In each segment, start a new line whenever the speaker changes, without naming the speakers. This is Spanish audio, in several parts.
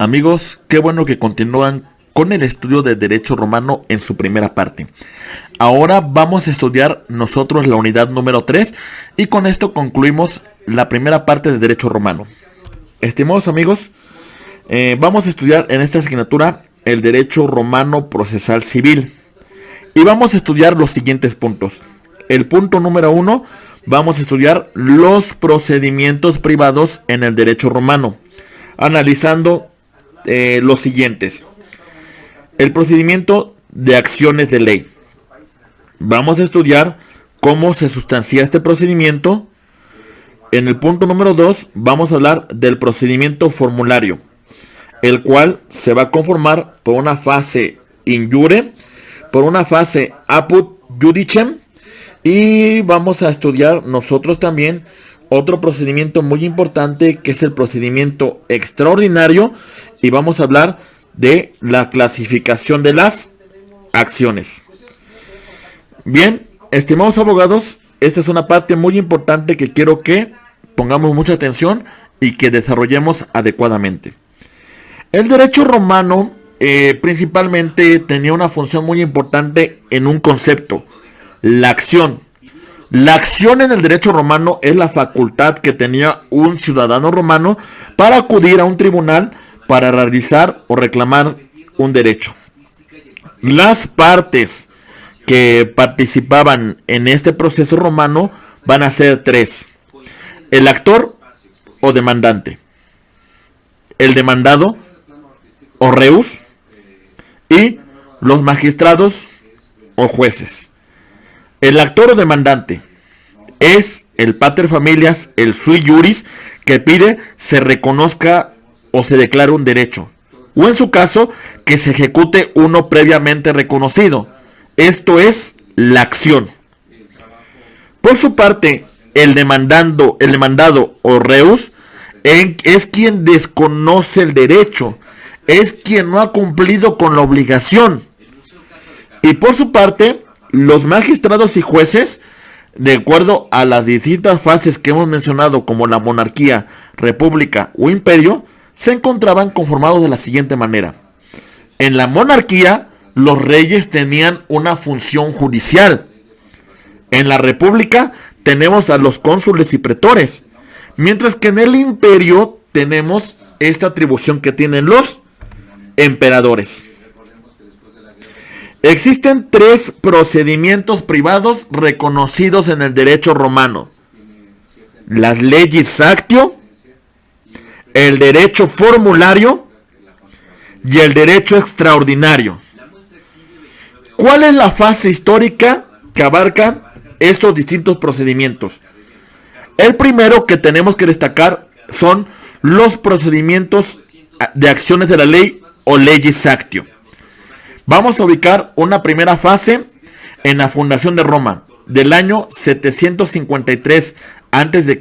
Amigos, qué bueno que continúan con el estudio de Derecho Romano en su primera parte. Ahora vamos a estudiar nosotros la unidad número 3 y con esto concluimos la primera parte de Derecho Romano. Estimados amigos, vamos a estudiar en esta asignatura el Derecho Romano Procesal Civil y vamos a estudiar los siguientes puntos. El punto número 1, vamos a estudiar los procedimientos privados en el Derecho Romano, analizando los siguientes. El procedimiento de acciones de ley. Vamos a estudiar cómo se sustancia este procedimiento. En el punto número 2 vamos a hablar del procedimiento formulario, el cual se va a conformar por una fase in iure, por una fase apud judicem, y vamos a estudiar nosotros también otro procedimiento muy importante que es el procedimiento extraordinario, y vamos a hablar de la clasificación de las acciones. Bien, estimados abogados, esta es una parte muy importante que quiero que pongamos mucha atención y que desarrollemos adecuadamente. El derecho romano principalmente tenía una función muy importante en un concepto: la acción. La acción en el derecho romano es la facultad que tenía un ciudadano romano para acudir a un tribunal para realizar o reclamar un derecho. Las partes que participaban en este proceso romano van a ser tres: el actor o demandante, el demandado o reus, y los magistrados o jueces. El actor o demandante es el pater familias, el sui juris, que pide se reconozca o se declare un derecho, o en su caso, que se ejecute uno previamente reconocido. Esto es la acción. Por su parte, el demandado o reus es quien desconoce el derecho, es quien no ha cumplido con la obligación. Y por su parte, los magistrados y jueces, de acuerdo a las distintas fases que hemos mencionado, como la monarquía, república o imperio, se encontraban conformados de la siguiente manera. En la monarquía, los reyes tenían una función judicial. En la república tenemos a los cónsules y pretores, mientras que en el imperio tenemos esta atribución que tienen los emperadores. Existen tres procedimientos privados reconocidos en el derecho romano: las legis actio, el derecho formulario y el derecho extraordinario. ¿Cuál es la fase histórica que abarca estos distintos procedimientos? El primero que tenemos que destacar son los procedimientos de acciones de la ley o legis actio. Vamos a ubicar una primera fase en la fundación de Roma, del año 753 a.C.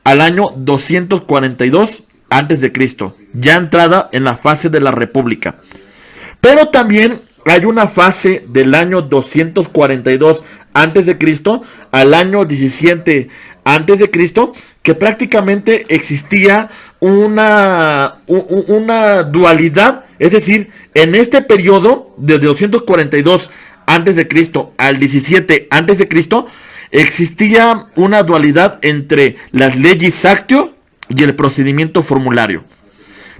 al año 242 a.C., ya entrada en la fase de la república. Pero también hay una fase del año 242 a.C. al año 17 a.C., que prácticamente existía una dualidad. Es decir, en este periodo de 242 a.C. al 17 a.C. existía una dualidad entre las legis actio y el procedimiento formulario.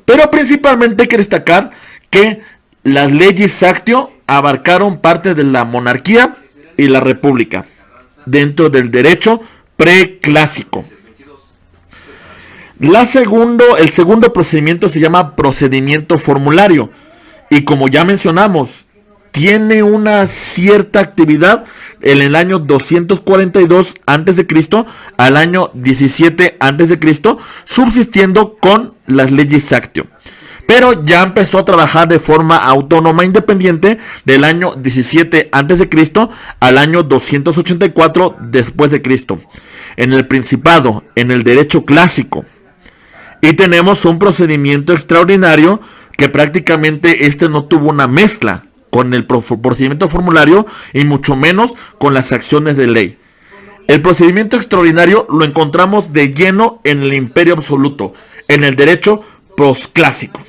Pero principalmente hay que destacar que las legis actio abarcaron parte de la monarquía y la república dentro del derecho preclásico. El segundo procedimiento se llama procedimiento formulario, y como ya mencionamos, tiene una cierta actividad en el año 242 a.C. al año 17 a.C., subsistiendo con las legis actio. Pero ya empezó a trabajar de forma autónoma independiente del año 17 a.C. al año 284 después de Cristo, en el Principado, en el derecho clásico. Y tenemos un procedimiento extraordinario que prácticamente no tuvo una mezcla con el procedimiento formulario y mucho menos con las acciones de ley. El procedimiento extraordinario lo encontramos de lleno en el Imperio Absoluto, en el derecho posclásico.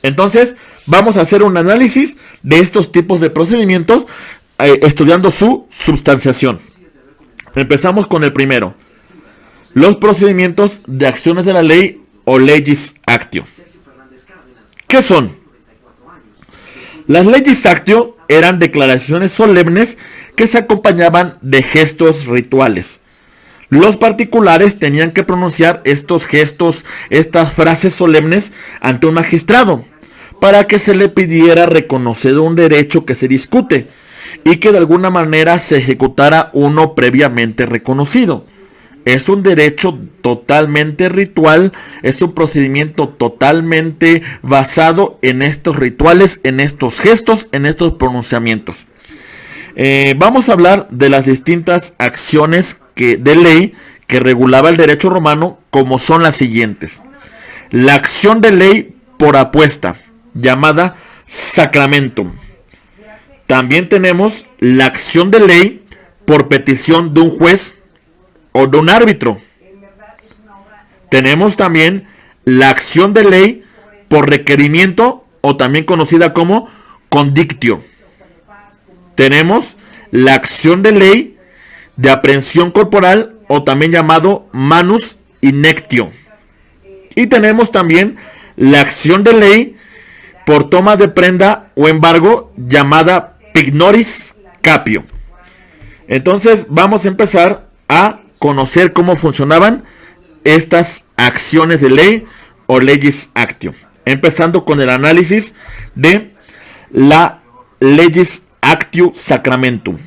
Entonces, vamos a hacer un análisis de estos tipos de procedimientos estudiando su substanciación. Empezamos con el primero. Los procedimientos de acciones de la ley o legis actio. ¿Qué son? Las legis actio eran declaraciones solemnes que se acompañaban de gestos rituales. Los particulares tenían que pronunciar estos gestos, estas frases solemnes ante un magistrado, para que se le pidiera reconocer un derecho que se discute y que de alguna manera se ejecutara uno previamente reconocido. Es un derecho totalmente ritual, es un procedimiento totalmente basado en estos rituales, en estos gestos, en estos pronunciamientos. Vamos a hablar de las distintas acciones de ley que regulaba el derecho romano, como son las siguientes. La acción de ley por apuesta, llamada sacramentum. También tenemos la acción de ley por petición de un juez o de un árbitro. Tenemos también la acción de ley por requerimiento, o también conocida como condictio. Tenemos la acción de ley de aprehensión corporal, o también llamado manus inectio. Y tenemos también la acción de ley por toma de prenda o embargo, llamada pignoris capio. Entonces vamos a empezar a conocer cómo funcionaban estas acciones de ley o legis actio, empezando con el análisis de la legis actio sacramentum.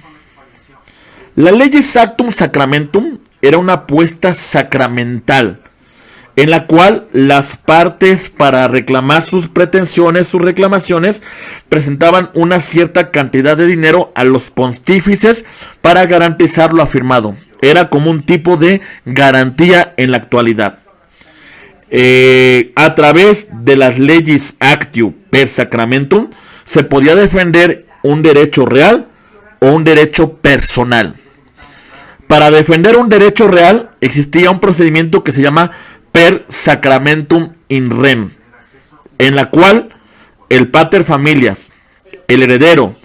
La legis actum sacramentum era una apuesta sacramental en la cual las partes, para reclamar sus pretensiones, sus reclamaciones, presentaban una cierta cantidad de dinero a los pontífices para garantizar lo afirmado. Era como un tipo de garantía en la actualidad. A través de las legis actio per sacramentum se podía defender un derecho real o un derecho personal. Para defender un derecho real existía un procedimiento que se llama per sacramentum in rem, en la cual el pater familias, el heredero,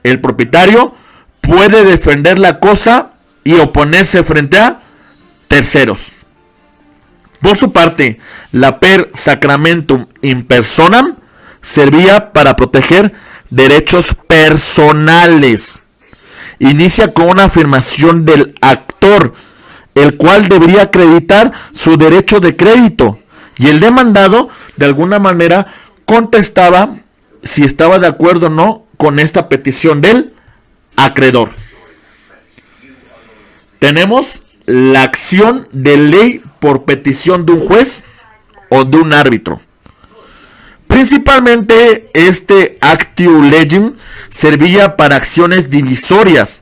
el propietario, puede defender la cosa y oponerse frente a terceros. Por su parte, la per sacramentum in personam servía para proteger derechos personales. Inicia con una afirmación del actor, el cual debería acreditar su derecho de crédito, y el demandado de alguna manera contestaba si estaba de acuerdo o no con esta petición del acreedor. Tenemos la acción de ley por petición de un juez o de un árbitro. Principalmente este actio legem servía para acciones divisorias,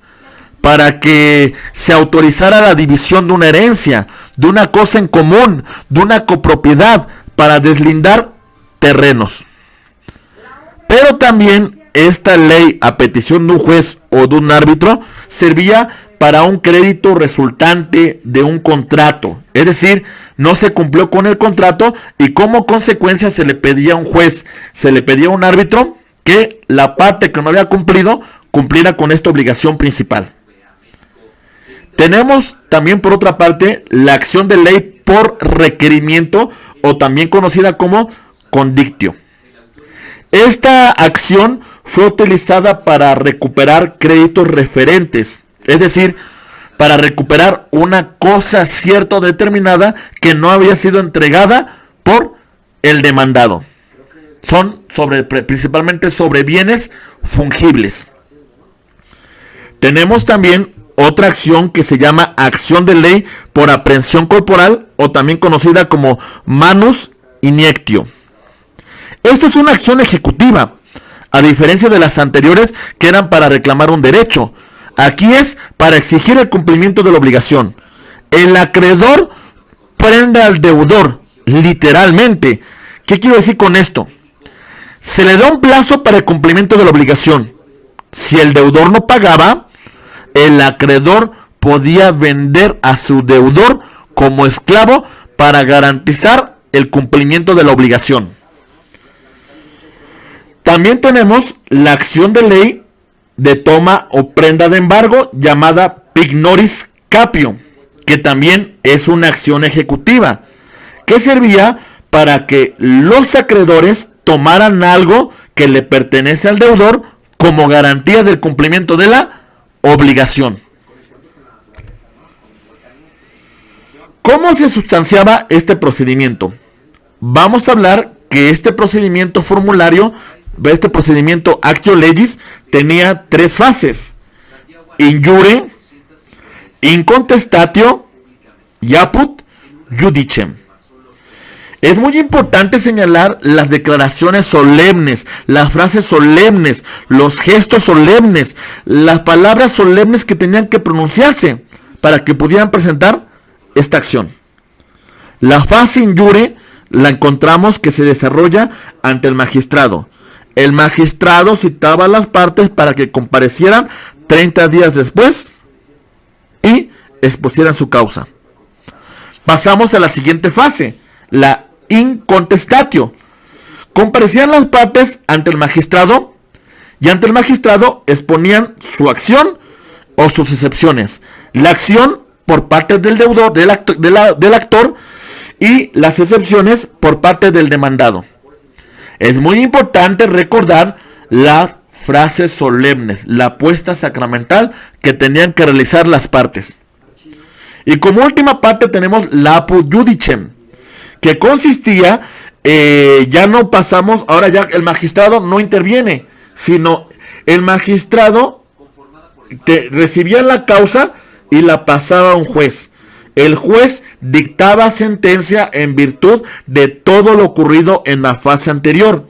para que se autorizara la división de una herencia, de una cosa en común, de una copropiedad, para deslindar terrenos. Pero también esta ley a petición de un juez o de un árbitro servía para un crédito resultante de un contrato. Es decir, no se cumplió con el contrato y como consecuencia se le pedía a un juez, se le pedía a un árbitro que la parte que no había cumplido cumpliera con esta obligación principal. Tenemos también por otra parte la acción de ley por requerimiento, o también conocida como condictio. Esta acción fue utilizada para recuperar créditos referentes, es decir, para recuperar una cosa cierta o determinada que no había sido entregada por el demandado. Son principalmente sobre bienes fungibles. Tenemos también otra acción que se llama acción de ley por aprehensión corporal, o también conocida como manus inectio. Esta es una acción ejecutiva, a diferencia de las anteriores que eran para reclamar un derecho. Aquí es para exigir el cumplimiento de la obligación. El acreedor prende al deudor, literalmente. ¿Qué quiero decir con esto? Se le da un plazo para el cumplimiento de la obligación. Si el deudor no pagaba, el acreedor podía vender a su deudor como esclavo para garantizar el cumplimiento de la obligación. También tenemos la acción de ley de toma o prenda de embargo llamada pignoris capio, que también es una acción ejecutiva que servía para que los acreedores tomaran algo que le pertenece al deudor como garantía del cumplimiento de la obligación. ¿Cómo se sustanciaba este procedimiento? Vamos a hablar que este procedimiento formulario, este procedimiento actio legis, tenía tres fases: in iure, in contestatio y apud judicem. Es muy importante señalar las declaraciones solemnes, las frases solemnes, los gestos solemnes, las palabras solemnes que tenían que pronunciarse para que pudieran presentar esta acción. La fase in iure la encontramos que se desarrolla ante el magistrado. El magistrado citaba a las partes para que comparecieran 30 días después y expusieran su causa. Pasamos a la siguiente fase, la in contestatio. Comparecían las partes ante el magistrado y ante el magistrado exponían su acción o sus excepciones. La acción por parte del deudor, del actor, y las excepciones por parte del demandado. Es muy importante recordar las frases solemnes, la puesta sacramental que tenían que realizar las partes. Y como última parte tenemos la apud judicem, que consistía, ya no pasamos, ahora ya el magistrado no interviene, sino el magistrado recibía la causa y la pasaba a un juez. El juez dictaba sentencia en virtud de todo lo ocurrido en la fase anterior.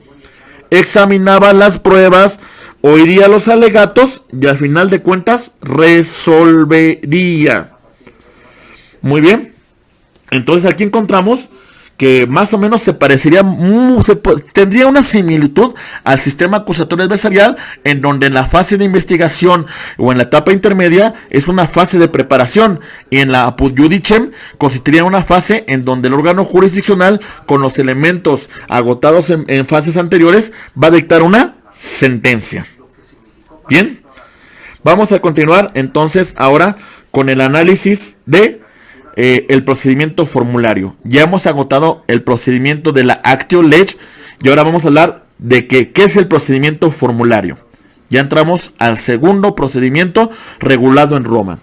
Examinaba las pruebas, oiría los alegatos y al final de cuentas resolvería. Muy bien. Entonces aquí encontramos que más o menos se parecería, tendría una similitud al sistema acusatorio adversarial, en donde en la fase de investigación o en la etapa intermedia es una fase de preparación, y en la apud judicem consistiría una fase en donde el órgano jurisdiccional, con los elementos agotados en fases anteriores, va a dictar una sentencia. Bien, vamos a continuar entonces ahora con el análisis de el procedimiento formulario. Ya hemos agotado el procedimiento de la actio leg y ahora vamos a hablar de qué es el procedimiento formulario. Ya entramos al segundo procedimiento regulado en Roma.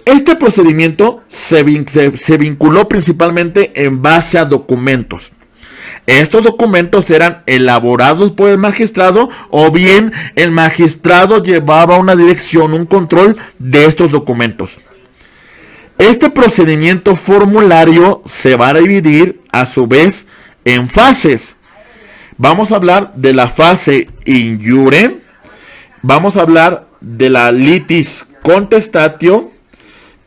Este procedimiento se vinculó principalmente en base a documentos. Estos documentos eran elaborados por el magistrado, o bien el magistrado llevaba una dirección, un control de estos documentos. Este procedimiento formulario se va a dividir a su vez en fases. Vamos a hablar de la fase in iure, vamos a hablar de la litis contestatio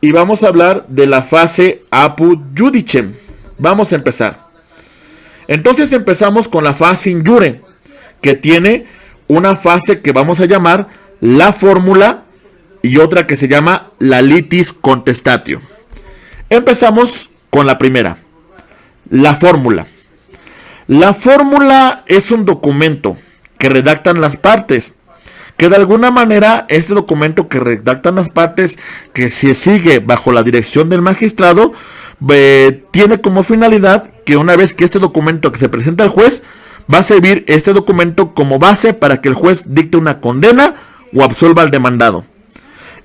y vamos a hablar de la fase apud judicem. Vamos a empezar. Entonces empezamos con la fase in iure, que tiene una fase que vamos a llamar la fórmula y otra que se llama la litis contestatio. Empezamos con la primera, la fórmula. La fórmula es un documento que redactan las partes, que de alguna manera este documento que redactan las partes, que se sigue bajo la dirección del magistrado, tiene como finalidad que una vez que este documento que se presenta al juez, va a servir este documento como base para que el juez dicte una condena o absolva al demandado.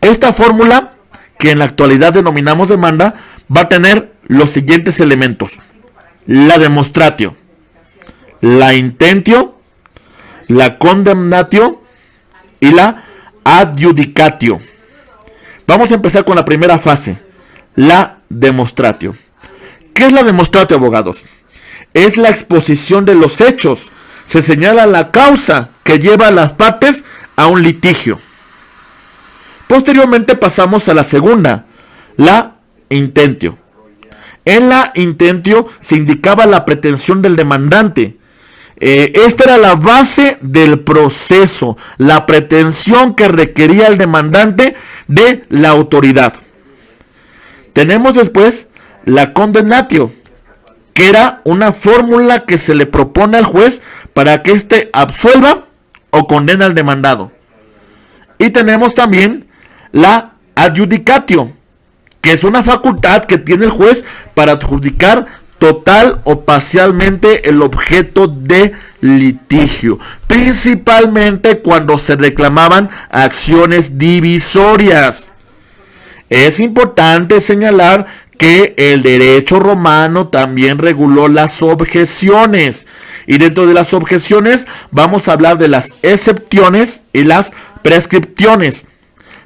Esta fórmula, que en la actualidad denominamos demanda, va a tener los siguientes elementos: la demonstratio, la intentio, la condemnatio y la adjudicatio. Vamos a empezar con la primera fase, la demonstratio. ¿Qué es la demonstratio, abogados? Es la exposición de los hechos. Se señala la causa que lleva a las partes a un litigio. Posteriormente pasamos a la segunda, la intentio. En la intentio se indicaba la pretensión del demandante. Esta era la base del proceso, la pretensión que requería el demandante de la autoridad. Tenemos después la condemnatio. que era una fórmula que se le propone al juez para que éste absuelva o condene al demandado. Y tenemos también la adjudicatio, que es una facultad que tiene el juez para adjudicar total o parcialmente el objeto de litigio, principalmente cuando se reclamaban acciones divisorias. Es importante señalar que el derecho romano también reguló las objeciones, y dentro de las objeciones vamos a hablar de las excepciones y las prescripciones.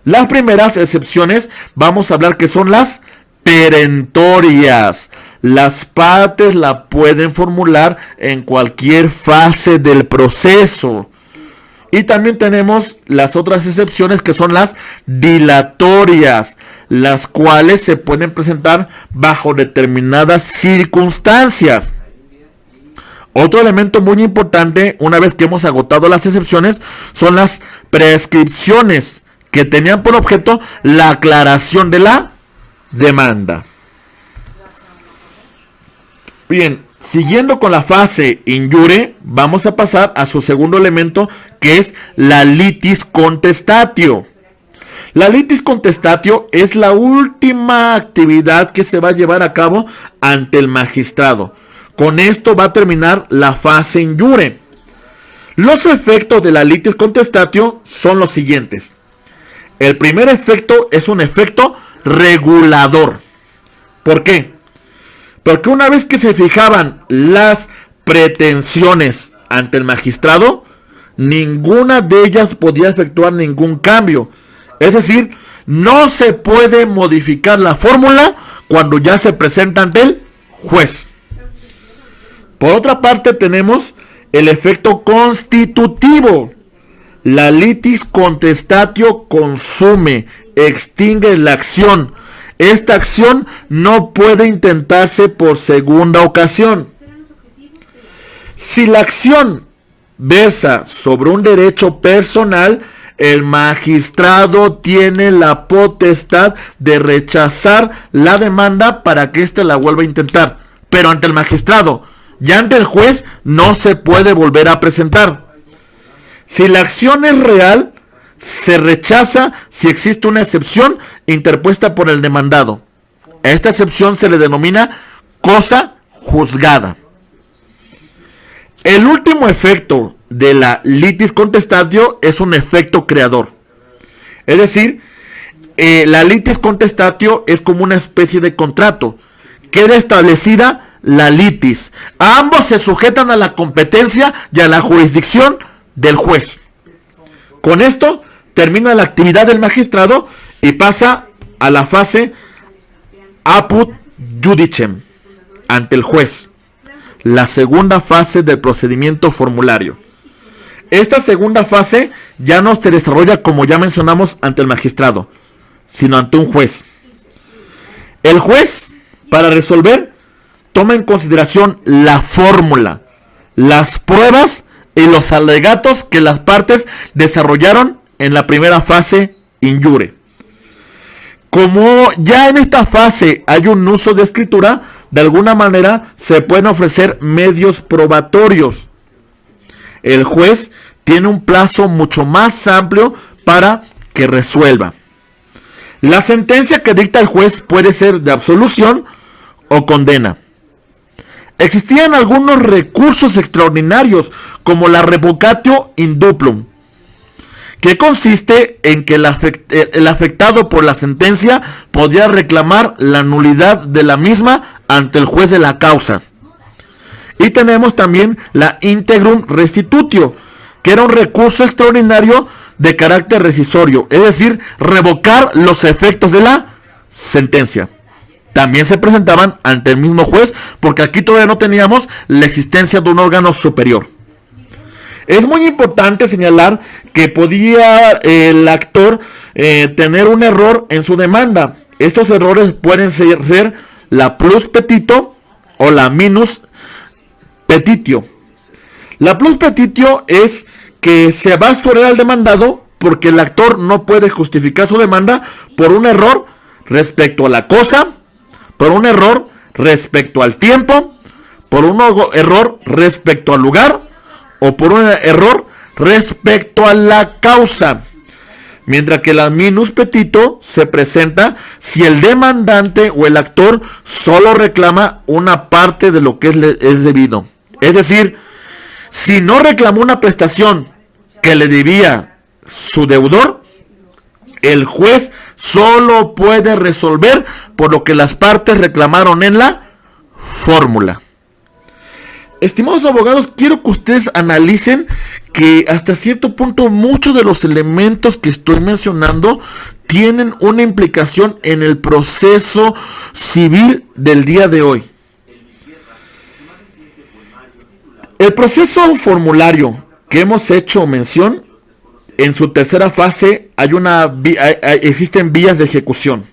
Las primeras excepciones vamos a hablar que son las perentorias. Las partes la pueden formular en cualquier fase del proceso. Y también tenemos las otras excepciones que son las dilatorias, las cuales se pueden presentar bajo determinadas circunstancias. Otro elemento muy importante, una vez que hemos agotado las excepciones, son las prescripciones, que tenían por objeto la aclaración de la demanda. Bien, siguiendo con la fase in iure, vamos a pasar a su segundo elemento, que es la litis contestatio. La litis contestatio es la última actividad que se va a llevar a cabo ante el magistrado. Con esto va a terminar la fase in iure. Los efectos de la litis contestatio son los siguientes. El primer efecto es un efecto regulador. ¿Por qué? Porque una vez que se fijaban las pretensiones ante el magistrado, ninguna de ellas podía efectuar ningún cambio. Es decir, no se puede modificar la fórmula cuando ya se presenta ante el juez. Por otra parte, tenemos el efecto constitutivo. La litis contestatio consume, extingue la acción. Esta acción no puede intentarse por segunda ocasión. Si la acción versa sobre un derecho personal, el magistrado tiene la potestad de rechazar la demanda para que éste la vuelva a intentar. Pero ante el magistrado, ya ante el juez, no se puede volver a presentar. Si la acción es real, se rechaza si existe una excepción interpuesta por el demandado. A esta excepción se le denomina cosa juzgada. El último efecto de la litis contestatio es un efecto creador. Es decir, la litis contestatio es como una especie de contrato. Queda establecida la litis. Ambos se sujetan a la competencia y a la jurisdicción del juez. Con esto termina la actividad del magistrado y pasa a la fase apud judicem, ante el juez, la segunda fase del procedimiento formulario. Esta segunda fase ya no se desarrolla, como ya mencionamos, ante el magistrado, sino ante un juez. El juez, para resolver, toma en consideración la fórmula, las pruebas y los alegatos que las partes desarrollaron en la primera fase in iure. Como ya en esta fase hay un uso de escritura, de alguna manera se pueden ofrecer medios probatorios. El juez tiene un plazo mucho más amplio para que resuelva. La sentencia que dicta el juez puede ser de absolución o condena. Existían algunos recursos extraordinarios, como la revocatio in duplum, que consiste en que el afectado por la sentencia podía reclamar la nulidad de la misma ante el juez de la causa. Y tenemos también la integrum restitutio, que era un recurso extraordinario de carácter rescisorio, es decir, revocar los efectos de la sentencia. También se presentaban ante el mismo juez, porque aquí todavía no teníamos la existencia de un órgano superior. Es muy importante señalar que podía el actor tener un error en su demanda. Estos errores pueden ser la plus petitio o la minus petitio. La plus petitio es que se va a absuelver al demandado porque el actor no puede justificar su demanda por un error respecto a la cosa, por un error respecto al tiempo, por un error respecto al lugar o por un error respecto a la causa. Mientras que la minus petito se presenta si el demandante o el actor solo reclama una parte de lo que es debido. Es decir, si no reclamó una prestación que le debía su deudor, el juez solo puede resolver por lo que las partes reclamaron en la fórmula. Estimados abogados, quiero que ustedes analicen que hasta cierto punto muchos de los elementos que estoy mencionando tienen una implicación en el proceso civil del día de hoy. El proceso formulario que hemos hecho mención, en su tercera fase existen vías de ejecución.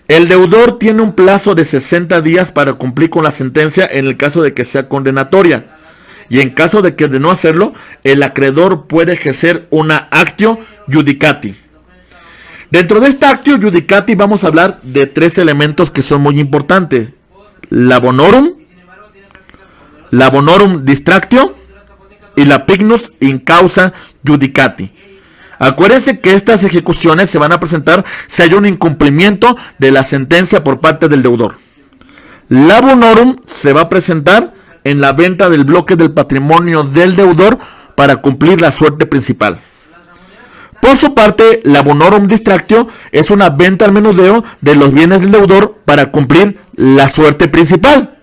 El deudor tiene un plazo de 60 días para cumplir con la sentencia en el caso de que sea condenatoria. Y en caso de que de no hacerlo, el acreedor puede ejercer una actio judicati. Dentro de esta actio judicati vamos a hablar de 3 elementos que son muy importantes. La bonorum distractio y la pignus in causa judicati. Acuérdense que estas ejecuciones se van a presentar si hay un incumplimiento de la sentencia por parte del deudor. La bonorum se va a presentar en la venta del bloque del patrimonio del deudor para cumplir la suerte principal. Por su parte, la bonorum distractio es una venta al menudeo de los bienes del deudor para cumplir la suerte principal.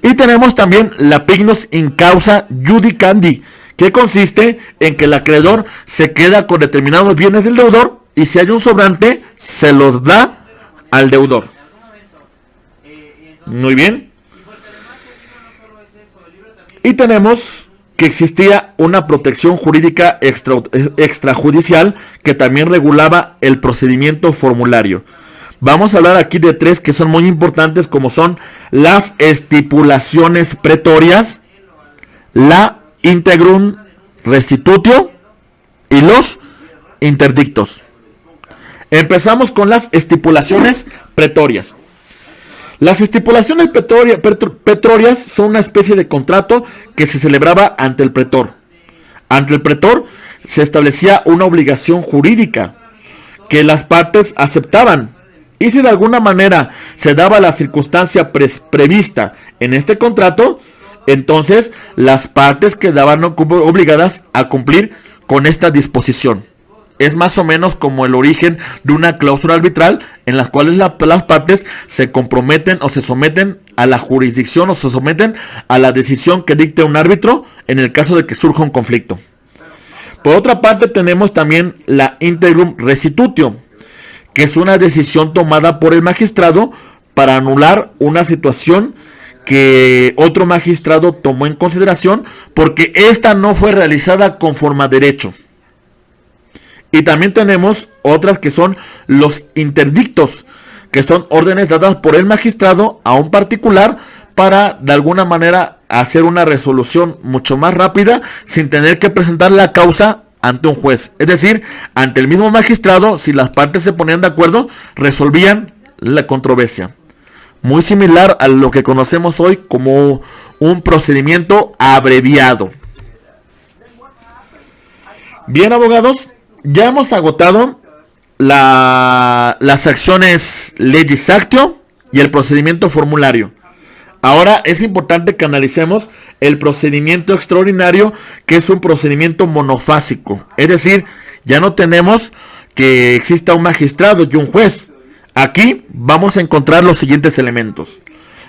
Y tenemos también la pignus in causa judicandi, que consiste en que el acreedor se queda con determinados bienes del deudor y si hay un sobrante, se los da al deudor. Muy bien. Y tenemos que existía una protección jurídica extrajudicial que también regulaba el procedimiento formulario. Vamos a hablar aquí de 3 que son muy importantes, como son las estipulaciones pretorias, la integrum restitutio y los interdictos. Empezamos con las estipulaciones pretorias. Las estipulaciones pretorias son una especie de contrato que se celebraba ante el pretor. Ante el pretor se establecía una obligación jurídica que las partes aceptaban. Y si de alguna manera se daba la circunstancia prevista en este contrato, entonces las partes quedaban obligadas a cumplir con esta disposición. Es más o menos como el origen de una cláusula arbitral en las cuales las partes se comprometen o se someten a la jurisdicción o se someten a la decisión que dicte un árbitro en el caso de que surja un conflicto. Por otra parte tenemos también la integrum restitutio, que es una decisión tomada por el magistrado para anular una situación que otro magistrado tomó en consideración porque esta no fue realizada conforme a derecho. Y también tenemos otras que son los interdictos, que son órdenes dadas por el magistrado a un particular para de alguna manera hacer una resolución mucho más rápida sin tener que presentar la causa ante un juez. Es decir, ante el mismo magistrado, si las partes se ponían de acuerdo, resolvían la controversia. Muy similar a lo que conocemos hoy como un procedimiento abreviado. Bien, abogados, ya hemos agotado las acciones legis actio y el procedimiento formulario. Ahora es importante que analicemos el procedimiento extraordinario, que es un procedimiento monofásico. Es decir, ya no tenemos que exista un magistrado y un juez. Aquí vamos a encontrar los siguientes elementos.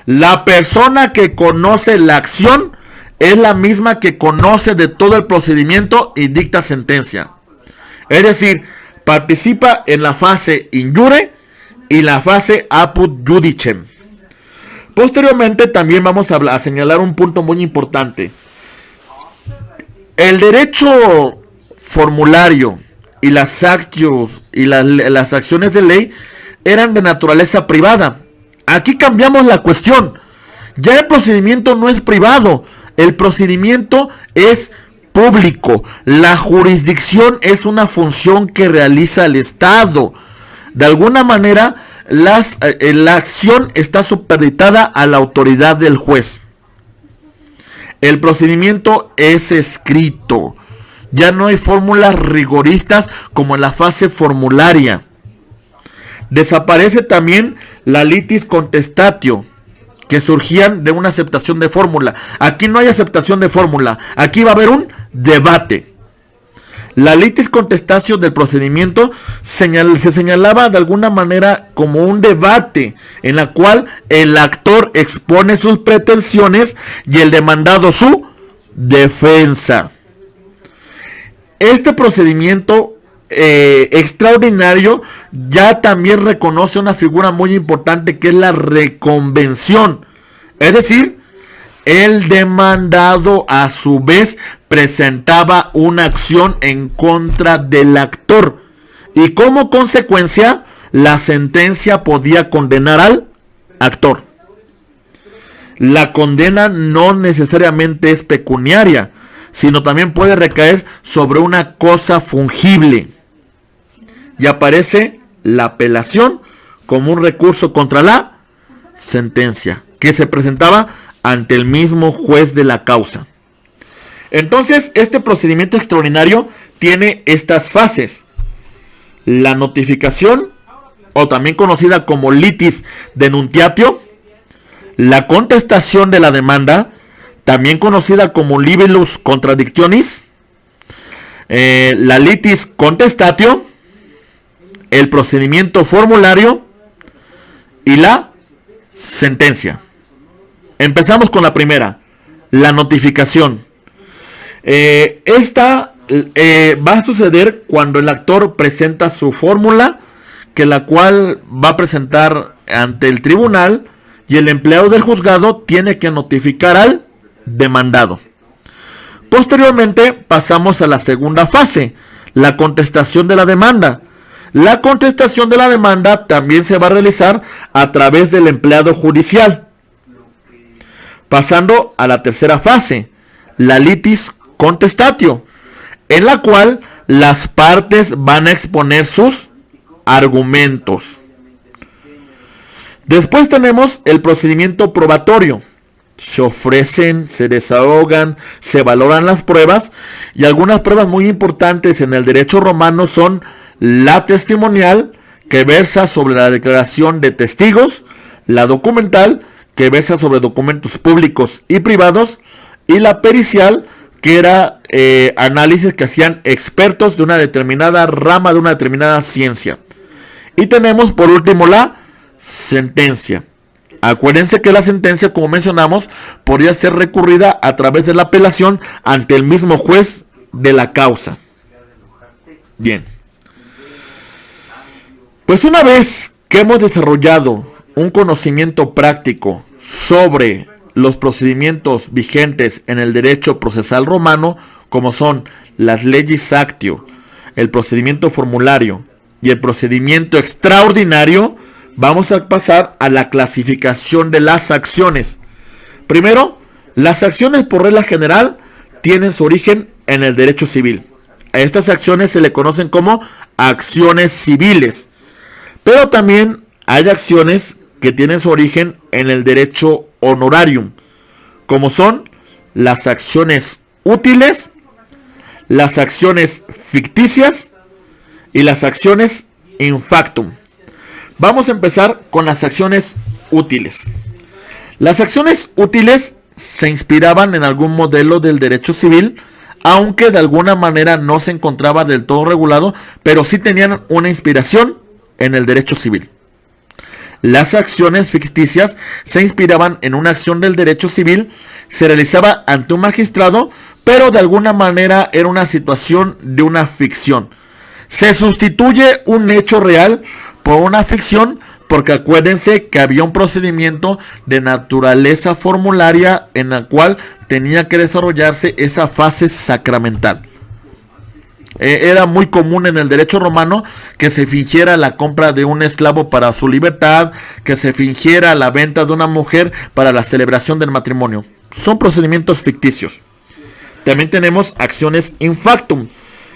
La persona que conoce la acción es la misma que conoce de todo el procedimiento y dicta sentencia. Es decir, participa en la fase in iure y la fase apud judicem. Posteriormente también vamos a señalar un punto muy importante. El derecho formulario y las actios y las acciones de ley eran de naturaleza privada. Aquí cambiamos la cuestión. Ya el procedimiento no es privado, el procedimiento es público. La jurisdicción es una función que realiza el Estado. De alguna manera, la acción está supeditada a la autoridad del juez. El procedimiento es escrito. Ya no hay fórmulas rigoristas como en la fase formularia. Desaparece también la litis contestatio, que surgían de una aceptación de fórmula. Aquí no hay aceptación de fórmula. Aquí va a haber un debate. La litis contestatio del procedimiento se señalaba de alguna manera como un debate en la cual el actor expone sus pretensiones y el demandado su defensa. Este procedimiento extraordinario ya también reconoce una figura muy importante que es la reconvención. Es decir, el demandado a su vez presentaba una acción en contra del actor y como consecuencia la sentencia podía condenar al actor. La condena no necesariamente es pecuniaria, sino también puede recaer sobre una cosa fungible. Y aparece la apelación como un recurso contra la sentencia, que se presentaba ante el mismo juez de la causa. Entonces, este procedimiento extraordinario tiene estas fases. La notificación, o también conocida como litis denuntiatio, la contestación de la demanda, también conocida como libellus contradictionis, la litis contestatio, el procedimiento formulario y la sentencia. Empezamos con la primera, la notificación. Esta va a suceder cuando el actor presenta su fórmula, que la cual va a presentar ante el tribunal, y el empleado del juzgado tiene que notificar al demandado. Posteriormente pasamos a la segunda fase, la contestación de la demanda. La contestación de la demanda también se va a realizar a través del empleado judicial. Pasando a la tercera fase, la litis contestatio, en la cual las partes van a exponer sus argumentos. Después tenemos el procedimiento probatorio. Se ofrecen, se desahogan, se valoran las pruebas, y algunas pruebas muy importantes en el derecho romano son la testimonial, que versa sobre la declaración de testigos, la documental, que versa sobre documentos públicos y privados, y la pericial, que era análisis que hacían expertos de una determinada rama, de una determinada ciencia. Y tenemos por último la sentencia. Acuérdense que la sentencia, como mencionamos, podría ser recurrida a través de la apelación ante el mismo juez de la causa. Bien. Pues una vez que hemos desarrollado un conocimiento práctico sobre los procedimientos vigentes en el derecho procesal romano, como son las legis actio, el procedimiento formulario y el procedimiento extraordinario, vamos a pasar a la clasificación de las acciones. Primero, las acciones por regla general tienen su origen en el derecho civil. A estas acciones se le conocen como acciones civiles. Pero también hay acciones que tienen su origen en el derecho honorarium, como son las acciones útiles, las acciones ficticias y las acciones in factum. Vamos a empezar con las acciones útiles. Las acciones útiles se inspiraban en algún modelo del derecho civil, aunque de alguna manera no se encontraba del todo regulado, pero sí tenían una inspiración en el derecho civil. Las acciones ficticias se inspiraban en una acción del derecho civil, se realizaba ante un magistrado, pero de alguna manera era una situación de una ficción. Se sustituye un hecho real por una ficción, porque acuérdense que había un procedimiento de naturaleza formularia en la cual tenía que desarrollarse esa fase sacramental. Era muy común en el derecho romano que se fingiera la compra de un esclavo para su libertad, que se fingiera la venta de una mujer para la celebración del matrimonio. Son procedimientos ficticios. También tenemos acciones in factum,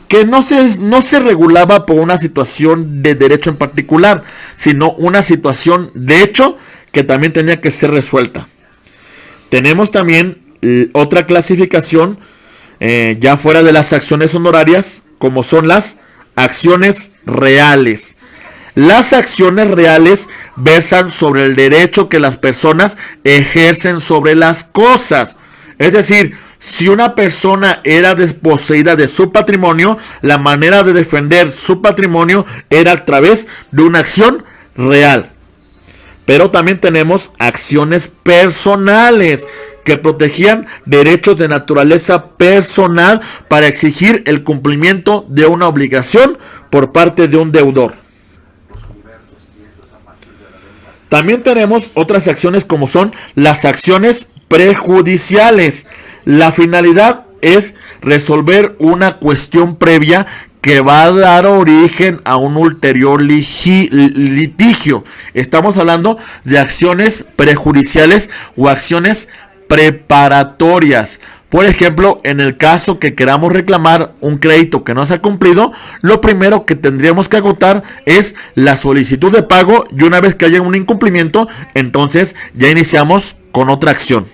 que no se regulaba por una situación de derecho en particular, sino una situación de hecho que también tenía que ser resuelta. Tenemos también otra clasificación, ya fuera de las acciones honorarias, como son las acciones reales. Las acciones reales versan sobre el derecho que las personas ejercen sobre las cosas. Es decir, si una persona era desposeída de su patrimonio, la manera de defender su patrimonio era a través de una acción real. Pero también tenemos acciones personales que protegían derechos de naturaleza personal para exigir el cumplimiento de una obligación por parte de un deudor. También tenemos otras acciones como son las acciones prejudiciales. La finalidad es resolver una cuestión previa que va a dar origen a un ulterior litigio. Estamos hablando de acciones prejudiciales o acciones preparatorias. Por ejemplo, en el caso que queramos reclamar un crédito que no se ha cumplido, lo primero que tendríamos que agotar es la solicitud de pago, y una vez que haya un incumplimiento, entonces ya iniciamos con otra acción.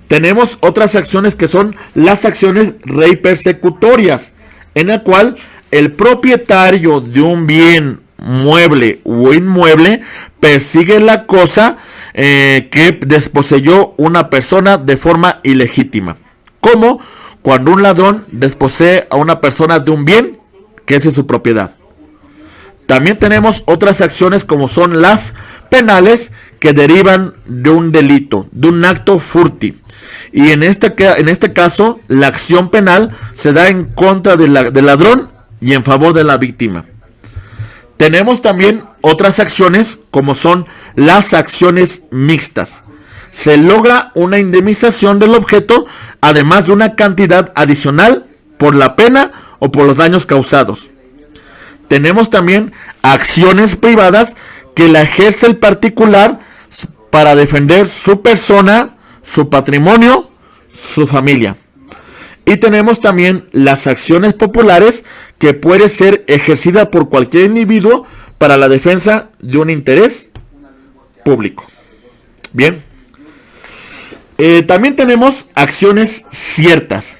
Tenemos otras acciones que son las acciones reipersecutorias, en la cual el propietario de un bien mueble o inmueble persigue la cosa que desposeyó una persona de forma ilegítima, como cuando un ladrón desposee a una persona de un bien que es de su propiedad. También tenemos otras acciones como son las penales, que derivan de un delito, de un acto furti. Y en este caso, la acción penal se da en contra del ladrón y en favor de la víctima. Tenemos también otras acciones como son las acciones mixtas. Se logra una indemnización del objeto, además de una cantidad adicional por la pena o por los daños causados. Tenemos también acciones privadas que la ejerce el particular para defender su persona, su patrimonio, su familia. Y tenemos también las acciones populares, que puede ser ejercida por cualquier individuo para la defensa de un interés público. Bien. También tenemos acciones ciertas,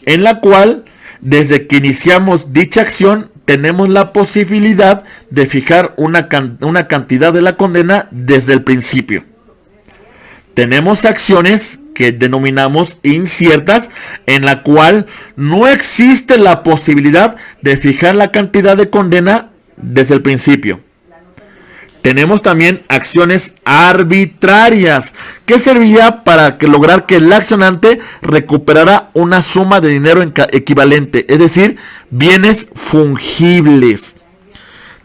en la cual desde que iniciamos dicha acción tenemos la posibilidad de fijar una cantidad de la condena desde el principio. Tenemos acciones que denominamos inciertas, en la cual no existe la posibilidad de fijar la cantidad de condena desde el principio. Tenemos también acciones arbitrarias, que servía para lograr que el accionante recuperara una suma de dinero equivalente, es decir, bienes fungibles.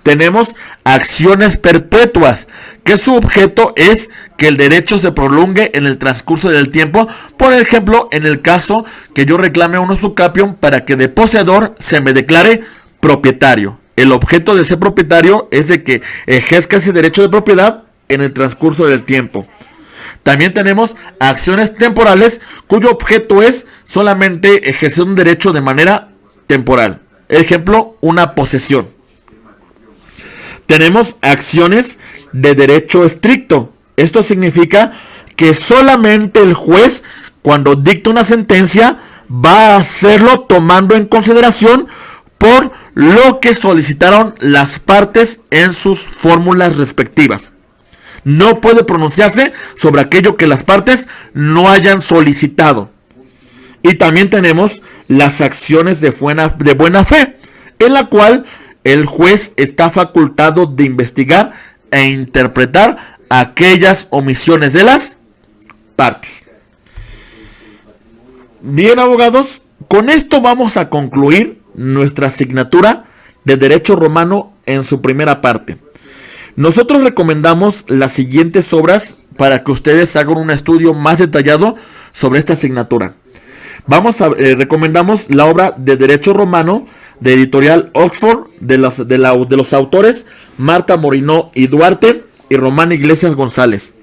Tenemos acciones perpetuas, que su objeto es que el derecho se prolongue en el transcurso del tiempo. Por ejemplo, en el caso que yo reclame un usucapión para que de poseedor se me declare propietario. El objeto de ese propietario es de que ejerza ese derecho de propiedad en el transcurso del tiempo. También tenemos acciones temporales, cuyo objeto es solamente ejercer un derecho de manera temporal. Ejemplo, una posesión. Tenemos acciones de derecho estricto. Esto significa que solamente el juez, cuando dicta una sentencia, va a hacerlo tomando en consideración por lo que solicitaron las partes en sus fórmulas respectivas. No puede pronunciarse sobre aquello que las partes no hayan solicitado. Y también tenemos las acciones de buena fe, en la cual el juez está facultado de investigar e interpretar aquellas omisiones de las partes. Bien, abogados, con esto vamos a concluir nuestra asignatura de Derecho Romano en su primera parte. Nosotros recomendamos las siguientes obras para que ustedes hagan un estudio más detallado sobre esta asignatura. Recomendamos la obra de Derecho Romano de Editorial Oxford, de los autores Marta Morinó y Duarte y Román Iglesias González.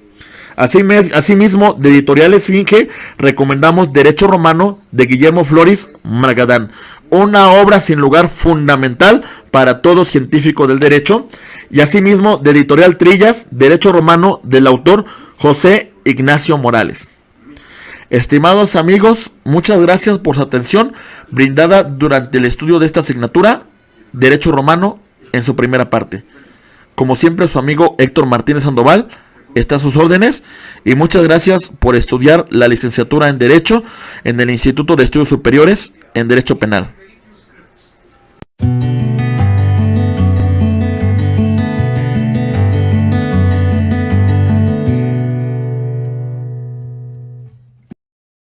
Asimismo, de Editorial Esfinge, recomendamos Derecho Romano de Guillermo Floris Margadán, una obra sin lugar fundamental para todo científico del derecho. Y asimismo, de Editorial Trillas, Derecho Romano del autor José Ignacio Morales. Estimados amigos, muchas gracias por su atención brindada durante el estudio de esta asignatura, Derecho Romano, en su primera parte. Como siempre, su amigo Héctor Martínez Sandoval está a sus órdenes, y muchas gracias por estudiar la licenciatura en Derecho en el Instituto de Estudios Superiores en Derecho Penal.